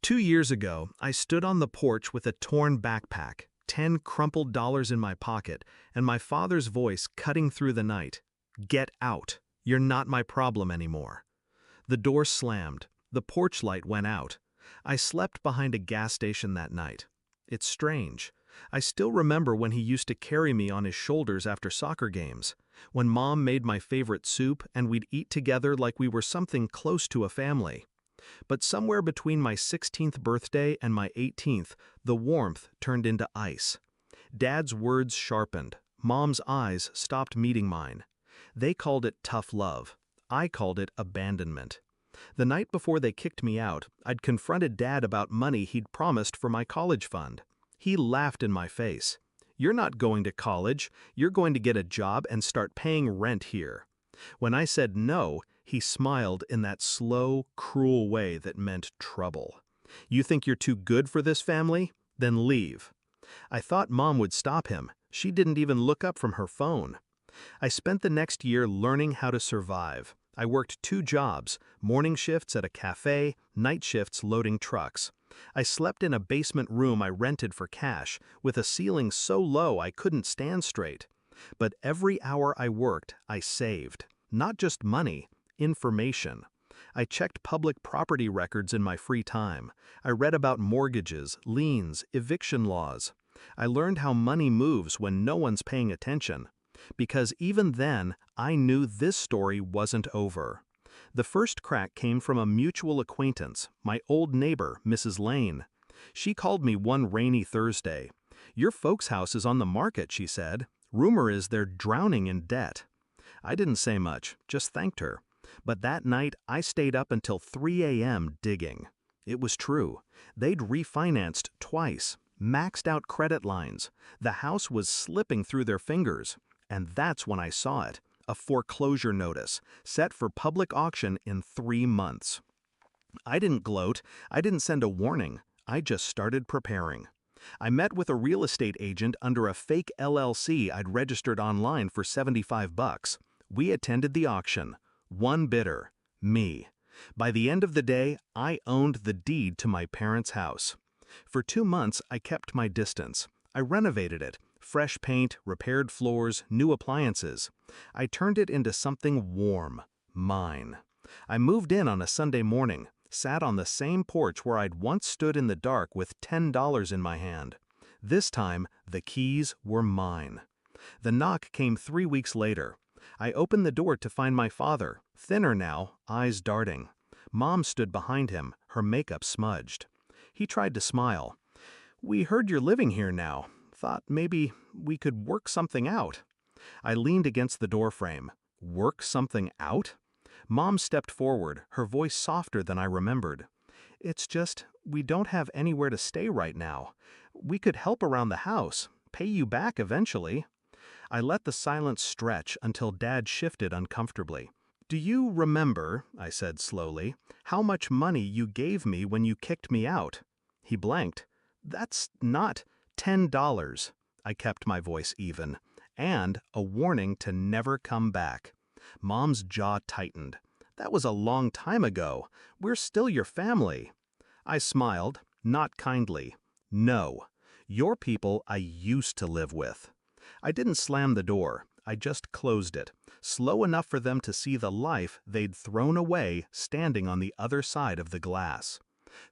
2 years ago, I stood on the porch with a torn backpack, 10 crumpled dollars in my pocket, and my father's voice cutting through the night. Get out. You're not my problem anymore. The door slammed. The porch light went out. I slept behind a gas station that night. It's strange. I still remember when he used to carry me on his shoulders after soccer games, when Mom made my favorite soup and we'd eat together like we were something close to a family. But somewhere between my 16th birthday and my 18th, the warmth turned into ice. Dad's words sharpened. Mom's eyes stopped meeting mine. They called it tough love. I called it abandonment. The night before they kicked me out, I'd confronted Dad about money he'd promised for my college fund. He laughed in my face. "You're not going to college. You're going to get a job and start paying rent here." When I said no, he smiled in that slow, cruel way that meant trouble. "You think you're too good for this family? Then leave." I thought Mom would stop him. She didn't even look up from her phone. I spent the next year learning how to survive. I worked 2 jobs, morning shifts at a cafe, night shifts loading trucks. I slept in a basement room I rented for cash, with a ceiling so low I couldn't stand straight. But every hour I worked, I saved. Not just money, information. I checked public property records in my free time. I read about mortgages, liens, eviction laws. I learned how money moves when no one's paying attention. Because even then, I knew this story wasn't over. The first crack came from a mutual acquaintance, my old neighbor, Mrs. Lane. She called me one rainy Thursday. "Your folks' house is on the market," she said. "Rumor is they're drowning in debt." I didn't say much, just thanked her. But that night, I stayed up until 3 a.m. digging. It was true. They'd refinanced twice, maxed out credit lines. The house was slipping through their fingers. And that's when I saw it, a foreclosure notice, set for public auction in 3 months. I didn't gloat, I didn't send a warning, I just started preparing. I met with a real estate agent under a fake LLC I'd registered online for $75. We attended the auction. One bidder, me. By the end of the day, I owned the deed to my parents' house. For 2 months, I kept my distance. I renovated it. Fresh paint, repaired floors, new appliances. I turned it into something warm, mine. I moved in on a Sunday morning, sat on the same porch where I'd once stood in the dark with $10 in my hand. This time, the keys were mine. The knock came 3 weeks later. I opened the door to find my father, thinner now, eyes darting. Mom stood behind him, her makeup smudged. He tried to smile. "We heard you're living here now. Thought maybe we could work something out." I leaned against the doorframe. Work something out? Mom stepped forward, her voice softer than I remembered. "It's just, we don't have anywhere to stay right now. We could help around the house, pay you back eventually." I let the silence stretch until Dad shifted uncomfortably. "Do you remember," I said slowly, "how much money you gave me when you kicked me out?" He blanked. "That's not $10. I kept my voice even. "And a warning to never come back." Mom's jaw tightened. "That was a long time ago. We're still your family." I smiled, not kindly. "No. Your people I used to live with." I didn't slam the door. I just closed it, slow enough for them to see the life they'd thrown away standing on the other side of the glass.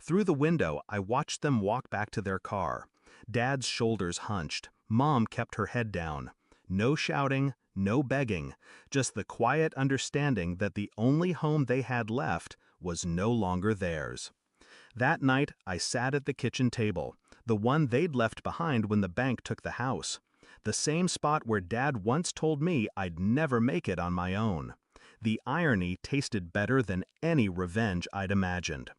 Through the window, I watched them walk back to their car. Dad's shoulders hunched. Mom kept her head down. No shouting, no begging, just the quiet understanding that the only home they had left was no longer theirs. That night, I sat at the kitchen table, the one they'd left behind when the bank took the house. The same spot where Dad once told me I'd never make it on my own. The irony tasted better than any revenge I'd imagined.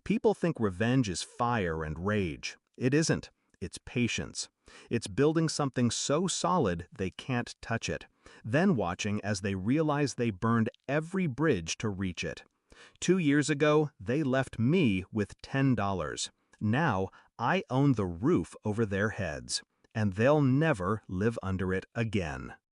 People think revenge is fire and rage. It isn't. It's patience. It's building something so solid they can't touch it, then watching as they realize they burned every bridge to reach it. 2 years ago, they left me with $10. Now, I own the roof over their heads, and they'll never live under it again.